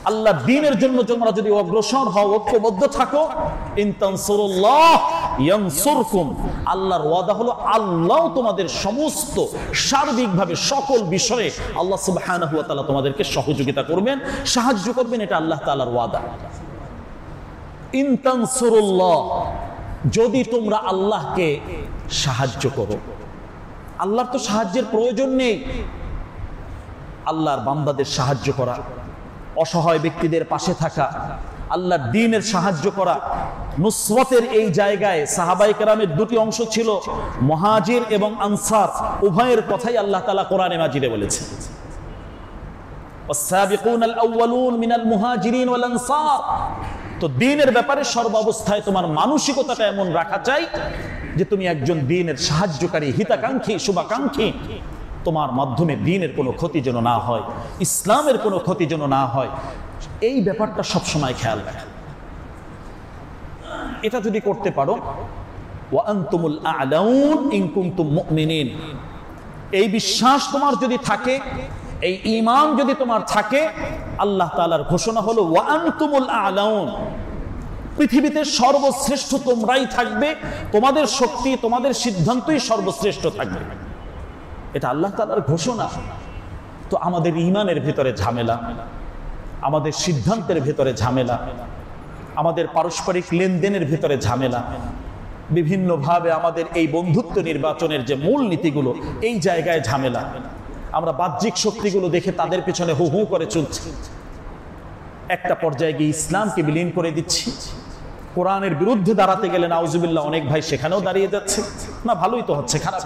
A: আল্লাহ দ্বীনের জন্য তোমরা যদি অগ্রসর হও, ঐক্যবদ্ধ থাকো, ইন তানসুরুল্লাহ ইয়ানসুরকুম, আল্লাহর ওয়াদা হলো আল্লাহ তোমাদের সমস্ত সার্বিকভাবে সকল বিষয়ে আল্লাহ সুবহানাহু ওয়া তাআলা তোমাদেরকে সহযোগিতা করবেন, সাহায্য করবেন। এটা আল্লাহ তাআলার ওয়াদা। ইন তানসুরুল্লাহ, যদি তোমরা আল্লাহকে সাহায্য করো। আল্লাহর তো সাহায্যের প্রয়োজন নেই। আল্লাহর বান্দাদের সাহায্য করা, অসহায় ব্যক্তিদের পাশে থাকা, আল্লাহর দ্বীনের সাহায্য করা, নুসরতের এই জায়গায় সাহাবায়ে কেরামের দুটি অংশ ছিল, মুহাজির এবং আনসার, উভয়ের কথাই আল্লাহ তাআলা কোরআনে মাজিদে বলেছেন। ওয়াস-সাবিকুনাল আউয়ালুন মিনাল মুহাজিরিন ওয়াল আনসার। তো দ্বীনের ব্যাপারে সর্বাবস্থায় তোমার মানসিকতাটা এমন রাখা চাই যে তুমি একজন দ্বীনের সাহায্যকারী, হিতাকাঙ্ক্ষী, শুভাকাঙ্ক্ষী। তোমার মাধ্যমে দ্বীনের কোনো ক্ষতি যেন না হয়, ইসলামের কোনো ক্ষতি যেন না হয়, এই ব্যাপারটা সবসময় খেয়াল রাখা। এটা যদি করতে পারো, ওয়া আনতুমুল আ'লাউন ইন কুনতুম মুমিনিন, এই বিশ্বাস তোমার যদি থাকে, এই ঈমান যদি তোমার থাকে, আল্লাহ তাআলার ঘোষণা হলো ওয়া আনতুমুল আ'লাউন, পৃথিবীতে সর্বশ্রেষ্ঠ তোমরাই থাকবে, তোমাদের শক্তি তোমাদের সিদ্ধান্তই সর্বশ্রেষ্ঠ থাকবে, এটা আল্লাহ তাআলার ঘোষণা। তো আমাদের ঈমানের ভিতরে ঝামেলা, আমাদের সিদ্ধান্তের ভিতরে ঝামেলা, আমাদের পারস্পরিক লেনদেনের ভিতরে ঝামেলা, বিভিন্নভাবে আমাদের এই বন্ধুত্ব নির্বাচনের যে মূল নীতিগুলো, এই জায়গায় ঝামেলা। আমরা বাহ্যিক শক্তিগুলো দেখে তাদের পেছনে হু হু করে চলছি, একটা পর্যায়ে গিয়ে ইসলামকে বিলীন করে দিচ্ছি। কোরআনের বিরুদ্ধে দাঁড়াতে গেলে নাউজুবিল্লাহ অনেক ভাই সেখানেও দাঁড়িয়ে যাচ্ছে, না ভালোই তো হচ্ছে, খারাপ।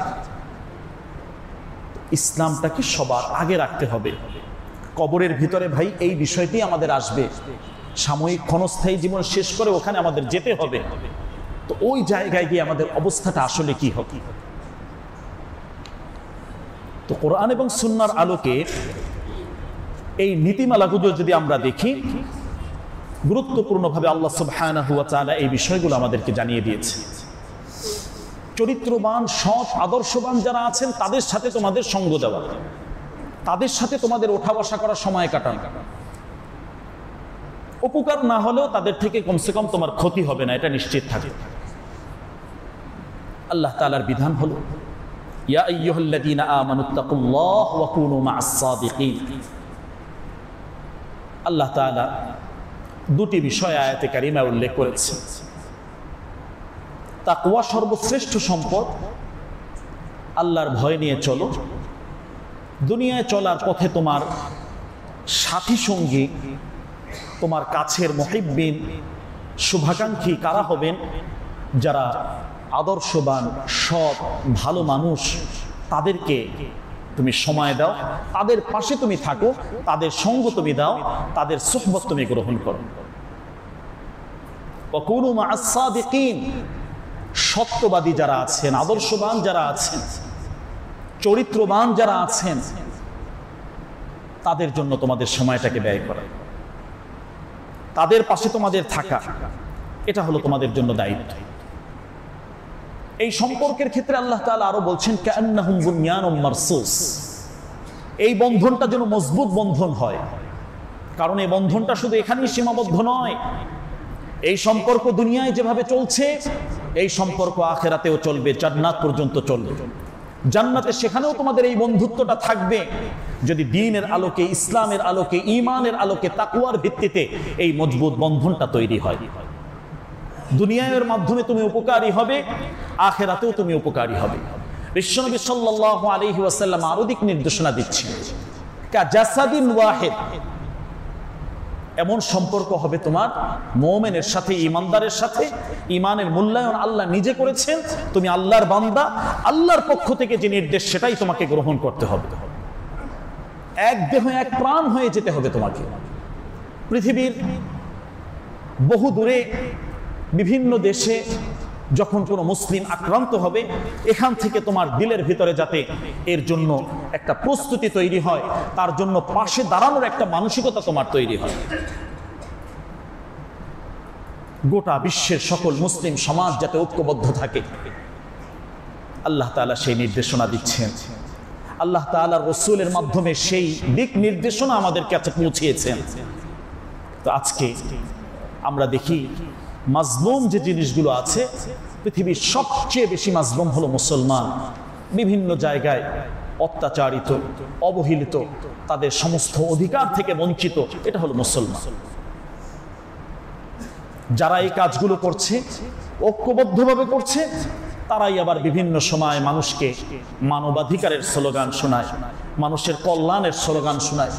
A: ইসলামটাকে সবার আগে রাখতে হবে। কবরের ভিতরে ভাই এই বিষয়টি আমাদের আসবে, সাময়িক ক্ষণস্থায়ী জীবন শেষ করে ওখানে আমাদের যেতে হবে। তো ওই জায়গায় গিয়ে আমাদের অবস্থাটা আসলে কি হবে? তো কোরআন এবং সুন্নাহর আলোকে এই নীতিমালাগুলো যদি আমরা দেখি, গুরুত্বপূর্ণভাবে আল্লাহ সুবহানাহু ওয়া তাআলা এই বিষয়গুলো আমাদেরকে জানিয়ে দিয়েছে। চরিত্রবান, সৎ, আদর্শবান যারা আছেন তাদের সাথে তোমাদের সঙ্গ দেওয়া, তাদের সাথে তোমাদের ওঠা বসা করা, সময় কাটানো। উপকার না হলেও তাদের থেকে কমসে কম তোমার ক্ষতি হবে না, এটা নিশ্চিত থাকে। আল্লাহ তাআলার বিধান হলো ইয়া আইয়ুহাল্লাযীনা আমানুত্তাকুল্লাহ ওয়া কুনু মা'আস সাদিকিন। আল্লাহ তাআলা দুটি বিষয় আয়াতে কারিমায় উল্লেখ করেছে। তাকওয়া সর্বশ্রেষ্ঠ সম্পদ, আল্লাহর ভয় নিয়ে চলো। দুনিয়ায় চলার পথে তোমার সাথী সঙ্গী, তোমার কাছের মুহিব্বিন, শুভাকাঙ্ক্ষী কারা হবেন? যারা আদর্শবান, সৎ, ভালো মানুষ, তাদেরকে তুমি সময় দাও, তাদের পাশে তুমি থাকো, তাদের সঙ্গ তুমি দাও, তাদের সুহবত তুমি গ্রহণ করো। ওয়া কুনু মা'আস সাদিকিন, সত্যবাদী যারা আছেন, আদর্শবান যারা আছেন, চরিত্রবান যারা আছেন, তাদের জন্য তোমাদের সময়টাকে ব্যয় করা, তাদের পাশে তোমাদের থাকা, এটা হলো তোমাদের জন্য দায়িত্ব। এই সম্পর্কের ক্ষেত্রে আল্লাহ তাআলা আরো বলছেন কাআন্নাহুম বুনয়ানুম মারসুস, এই বন্ধনটা যেন মজবুত বন্ধন হয়। কারণ এই বন্ধনটা শুধু এখানেই সীমাবদ্ধ নয়, এই সম্পর্ক দুনিয়ায় যেভাবে চলছে এই সম্পর্ক আখিরাতেও চলবে, জান্নাত পর্যন্ত চলবে। জান্নাতে সেখানেও তোমাদের এই বন্ধুত্বটা থাকবে যদি দ্বীনের আলোকে, ইসলামের আলোকে, ঈমানের আলোকে, তাকওয়ার ভিত্তিতে এই মজবুত বন্ধনটা তৈরি হয়। দুনিয়ার মাধ্যমে তুমি উপকারী হবে, আখিরাতেও তুমি উপকারী হবে। বিশ্বনবী সাল্লাল্লাহু আলাইহি ওয়াসাল্লাম আরো দিক নির্দেশনা দিচ্ছেন, কাজাসাদিন ওয়াহিদ, এমন সম্পর্ক হবে তোমার মুমিনের সাথে, ঈমানদারের সাথে। ঈমানের মূল্যায়ন আল্লাহ নিজে করেছেন, তুমি আল্লাহর বান্দা, আল্লাহর পক্ষ থেকে যে নির্দেশ সেটাই তোমাকে গ্রহণ করতে হবে। এক দেহ এক প্রাণ হয়ে যেতে হবে তোমাকে। পৃথিবীর বহু দূরে বিভিন্ন দেশে যখন কোনো মুসলিম আক্রান্ত হবে, এখান থেকে তোমার দিলের ভিতরে যাতে এর জন্য একটা প্রস্তুতি তৈরি হয়, তার জন্য পাশে দাঁড়ানোর একটা মানসিকতা তোমার তৈরি হয়। গোটা বিশ্বের সকল মুসলিম সমাজ যাতে ঐক্যবদ্ধ থাকে, আল্লাহ তাআলা সেই নির্দেশনা দিচ্ছেন। আল্লাহ তাআলার রাসূলের মাধ্যমে সেই দিক নির্দেশনা আমাদের কাছে পৌঁছিয়েছেন। তো আজকে আমরা দেখি মাজলুম যে জিনিসগুলো আছে, পৃথিবীর সবচেয়ে বেশি মাজলুম হলো মুসলমান। বিভিন্ন জায়গায় অত্যাচারিত, অবহেলিত, তাদের সমস্ত অধিকার থেকে বঞ্চিত, এটা হলো মুসলমান। যারা এই কাজগুলো করছে, ঐক্যবদ্ধভাবে করছে, তারাই আবার বিভিন্ন সময় মানুষকে মানবাধিকারের স্লোগান শোনায়, মানুষের কল্যাণের স্লোগান শোনায়।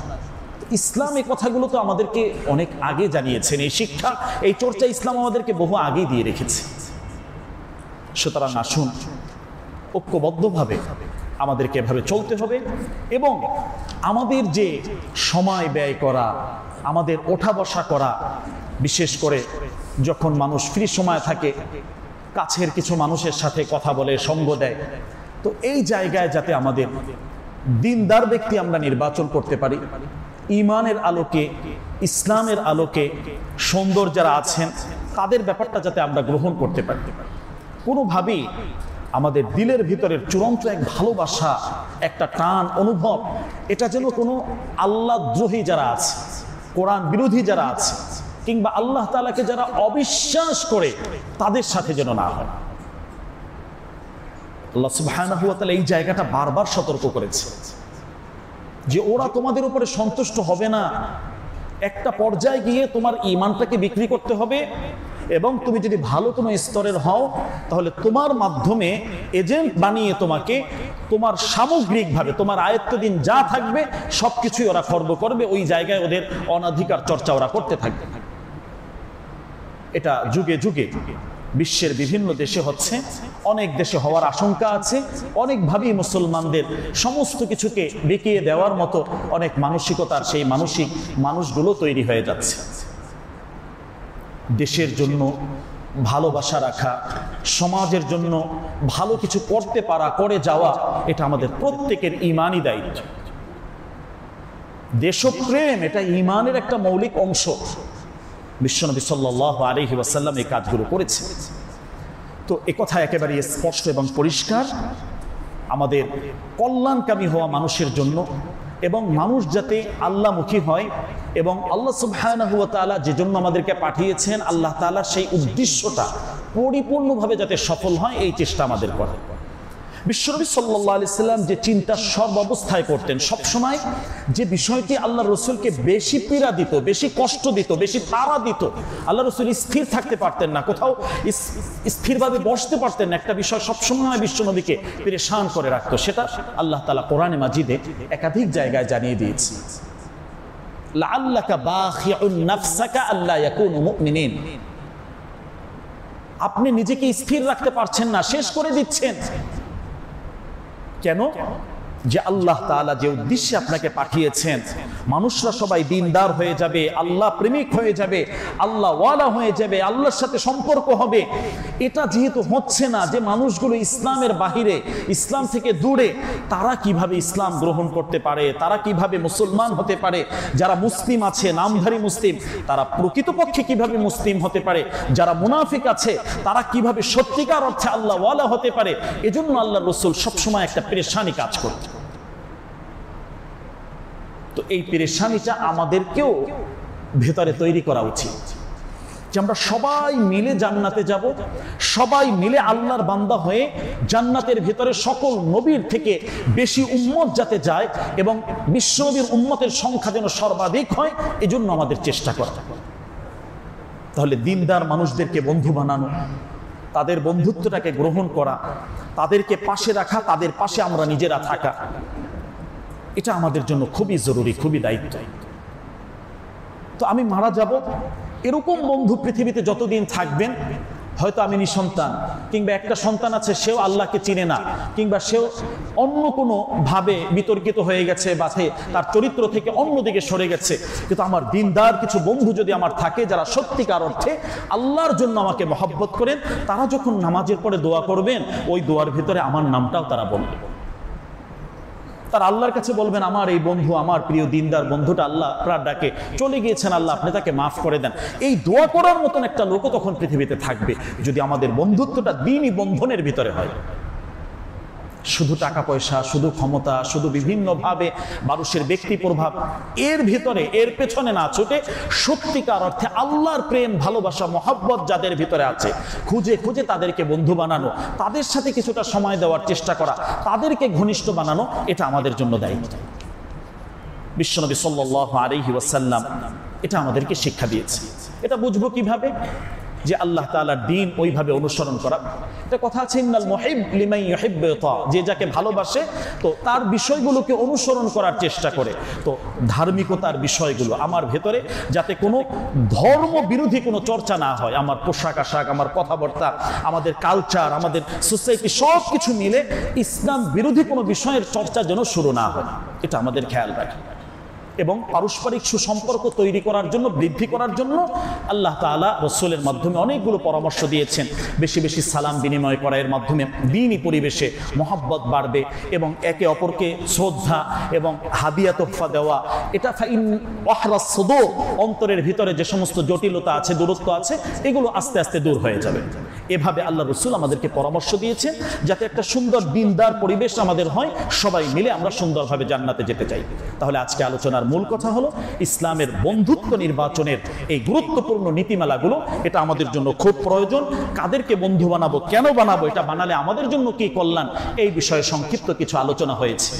A: ইসলাম এই কথাগুলো তো আমাদেরকে অনেক আগে জানিয়েছেন, এই শিক্ষা, এই চর্চা ইসলাম আমাদেরকে বহু আগেই দিয়ে রেখেছে। সুতরাং আসুন ঐক্যবদ্ধভাবে আমাদেরকে এভাবে চলতে হবে, এবং আমাদের যে সময় ব্যয় করা, আমাদের ওঠা বসা করা, বিশেষ করে যখন মানুষ ফ্রি সময় থাকে, কাছের কিছু মানুষের সাথে কথা বলে, সঙ্গ দেয়, তো এই জায়গায় যাতে আমাদের দিনদার ব্যক্তি আমরা নির্বাচন করতে পারি, ঈমানের আলোকে, ইসলামের আলোকে সুন্দর যারা আছেন তাদের ব্যাপারটা যাতে আমরা গ্রহণ করতে পারি। কোনোভাবেই আমাদের দিলের ভিতরের চূড়ান্ত এক ভালোবাসা, একটা টান, অনুভব, এটা যেন কোনো আল্লাহদ্রোহী যারা আছে, কোরআন বিরোধী যারা আছে, কিংবা আল্লাহ তাআলাকে যারা অবিশ্বাস করে তাদের সাথে যেন না হয়। আল্লাহ সুবহানাহু ওয়া তাআলা এই জায়গাটা বারবার সতর্ক করেছে যে ওরা তোমাদের উপরে সন্তুষ্ট হবে না, একটা পর্যায়ে গিয়ে তোমার ঈমানটাকে বিক্রি করতে হবে, এবং তুমি যদি ভালো কোনো স্তরের হও তাহলে তোমার মাধ্যমে এজেন্ট বানিয়ে তোমাকে তোমার সামগ্রিকভাবে তোমার আয়ত্তাধীন যা থাকবে সবকিছুই ওরা খর্ব করবে, ওই জায়গায় ওদের অনাধিকার চর্চা ওরা করতে থাকবে। এটা যুগে যুগে বিশ্বের বিভিন্ন দেশে হচ্ছে, অনেক দেশে হওয়ার আশঙ্কা আছে। অনেকভাবেই মুসলমানদের সমস্ত কিছুকে বেঁকিয়ে দেওয়ার মতো অনেক মানসিকতার সেই মানসিক মানুষগুলো তৈরি হয়ে যাচ্ছে। দেশের জন্য ভালোবাসা রাখা, সমাজের জন্য ভালো কিছু করতে পারা, করে যাওয়া, এটা আমাদের প্রত্যেকের ঈমানি দায়িত্ব। দেশপ্রেম এটা ঈমানের একটা মৌলিক অংশ। বিশ্বনবী সাল্লাল্লাহু আলাইহি ওয়াসাল্লাম এই কাজগুলো করেছে। তো এ কথা একেবারে স্পষ্ট এবং পরিষ্কার, আমাদের কল্যাণকামী হওয়া মানুষের জন্য, এবং মানুষ যাতে আল্লাহমুখী হয়, এবং আল্লাহ সুবহানাহু ওয়া তাআলা যে জন্য আমাদেরকে পাঠিয়েছেন আল্লাহ তাআলা সেই উদ্দেশ্যটা পরিপূর্ণভাবে যাতে সফল হয়, এই চেষ্টা আমাদের করা। বিশ্বনবী সাল্লাল্লাহু আলাইহি সাল্লাম যে চিন্তা সর্বাবস্থায় করতেন, সবসময় যে বিষয়টি আল্লাহ রসুলকে বেশি পীড়া দিত, বেশি কষ্ট দিত, বেশি তাড়া দিত, আল্লাহ রসুল স্থির থাকতে পারতেন না, কোথাও স্থিরভাবে বসতে পারতেন না, একটা বিষয় সবসময় বিশ্বনবীকে পেরেশান করে রাখতো। সেটা আল্লাহ তাআলা কোরআনে মাজিদে একাধিক জায়গায় জানিয়ে দিয়েছে। লাআল্লাকা বাখিউন নাফসাকা আল্লা ইয়াকুনু মুমিনিন, আপনি নিজেকে স্থির রাখতে পারছেন না, শেষ করে দিচ্ছেন। কেন? যে আল্লাহ তাআলা যে উদ্দেশ্যে আপনাকে পাঠিয়েছেন, মানুষরা সবাই দিনদার হয়ে যাবে, আল্লাহ প্রেমিক হয়ে যাবে, আল্লাহ ওয়ালা হয়ে যাবে, আল্লাহর সাথে সম্পর্ক হবে। এটা যেহেতু হচ্ছে না, যে মানুষগুলো ইসলামের বাহিরে, ইসলাম থেকে দূরে, তারা কিভাবে ইসলাম গ্রহণ করতে পারে, তারা কিভাবে মুসলমান হতে পারে, যারা মুসলিম আছে, নামধারী মুসলিম, তারা প্রকৃতপক্ষে কিভাবে মুসলিম হতে পারে, যারা মুনাফিক আছে তারা কিভাবে সত্যিকার অর্থে আল্লাহ ওয়ালা হতে পারে। এজন্য আল্লাহ রসুল সবসময় একটা পেরেশানি কাজ করত। তো এই পেরেশানিটা আমাদেরকেও ভেতরে তৈরি করা উচিত, যে আমরা সবাই মিলে জান্নাতে যাব, সবাই মিলে আল্লাহর বান্দা হয়ে জান্নাতের ভেতরে সকল নবীর থেকে বেশি উম্মত যাতে যায়, এবং বিশ্বনবীর উম্মতের সংখ্যা যেন সর্বাধিক হয়, এজন্য আমাদের চেষ্টা করা। তাহলে দিনদার মানুষদেরকে বন্ধু বানানো, তাদের বন্ধুত্বটাকে গ্রহণ করা, তাদেরকে পাশে রাখা, তাদের পাশে আমরা নিজেরা থাকা, এটা আমাদের জন্য খুবই জরুরি, খুবই দায়িত্ব। তো আমি মারা যাব, এরকম বন্ধু পৃথিবীতে যতদিন থাকবেন, হয়তো আমি নিঃসন্তান, কিংবা একটা সন্তান আছে সেও আল্লাহকে চিনে না, কিংবা সেও অন্য কোনো ভাবে বিতর্কিত হয়ে গেছে, বা তার চরিত্র থেকে অন্যদিকে সরে গেছে, কিন্তু আমার দিনদার কিছু বন্ধু যদি আমার থাকে, যারা সত্যিকার অর্থে আল্লাহর জন্য আমাকে মহব্বত করেন, তারা যখন নামাজের পরে দোয়া করবেন, ওই দোয়ার ভিতরে আমার নামটাও তারা বলবে। তার আল্লাহর কাছে বলবেন, আমার এই বন্ধু, আমার প্রিয় দিনদার বন্ধুটা আল্লাহ আপনার ডাকে চলে গিয়েছেন, আল্লাহ আপনি তাকে মাফ করে দেন। এই দোয়া করার মতন একটা লোকও তখন পৃথিবীতে থাকবে, যদি আমাদের বন্ধুত্বটা দ্বীনি বন্ধনের ভিতরে হয়। শুধু টাকা পয়সা, শুধু ক্ষমতা, শুধু বিভিন্নভাবে মানুষের ব্যক্তি প্রভাব, এর ভিতরে, এর পেছনে না ছুটে সত্যিকার অর্থে আল্লাহর প্রেম, ভালোবাসা, মহব্বত যাদের ভিতরে আছে, খুঁজে খুঁজে তাদেরকে বন্ধু বানানো, তাদের সাথে কিছুটা সময় দেওয়ার চেষ্টা করা, তাদেরকে ঘনিষ্ঠ বানানো, এটা আমাদের জন্য দায়িত্ব। বিশ্বনবী সাল্লাল্লাহু আলাইহি ওয়াসাল্লাম এটা আমাদেরকে শিক্ষা দিয়েছে। এটা বুঝবো কিভাবে? যে আল্লাহ তাআলার দ্বীন ওইভাবে অনুসরণ করা। একটা কথা আছে, ইন্নাল মুহিব লিমান ইউহিব্বু ইউতা, যে যাকে ভালোবাসে তো তার বিষয়গুলোকে অনুসরণ করার চেষ্টা করে। তো ধার্মিকতার বিষয়গুলো আমার ভেতরে যাতে কোনো ধর্ম বিরোধী কোনো চর্চা না হয়, আমার পোশাক আশাক, আমার কথাবার্তা, আমাদের কালচার, আমাদের সোসাইটি, সব কিছু মিলে ইসলাম বিরোধী কোনো বিষয়ের চর্চা যেন শুরু না হয়, এটা আমাদের খেয়াল রাখি। এবং পারস্পরিক সুসম্পর্ক তৈরি করার জন্য, বৃদ্ধি করার জন্য আল্লাহ তাআলা রাসূলের মাধ্যমে অনেকগুলো পরামর্শ দিয়েছেন। বেশি বেশি সালাম বিনিময় করা, এর মাধ্যমে দ্বীনি পরিবেশে মহব্বত বাড়বে, এবং একে অপরকে শ্রদ্ধা এবং হাদিয়া তোহফা দেওয়া, এটা ফাইন ওয়াহরাস সুদূর, অন্তরের ভিতরে যে সমস্ত জটিলতা আছে, দূরত্ব আছে, এগুলো আস্তে আস্তে দূর হয়ে যাবে। এভাবে আল্লাহ রসুল আমাদেরকে পরামর্শ দিয়েছেন যাতে একটা সুন্দর দিনদার পরিবেশ আমাদের হয়, সবাই মিলে আমরা সুন্দরভাবে জান্নাতে যেতে চাই। তাহলে আজকে আলোচনার মূল কথা হলো ইসলামের বন্ধুত্ব নির্বাচনের এই গুরুত্বপূর্ণ নীতিমালাগুলো, এটা আমাদের জন্য খুব প্রয়োজন। কাদেরকে বন্ধু বানাবো, কেন বানাবো, এটা বানালে আমাদের জন্য কি কল্যাণ, এই বিষয়ে সংক্ষিপ্ত কিছু আলোচনা হয়েছে।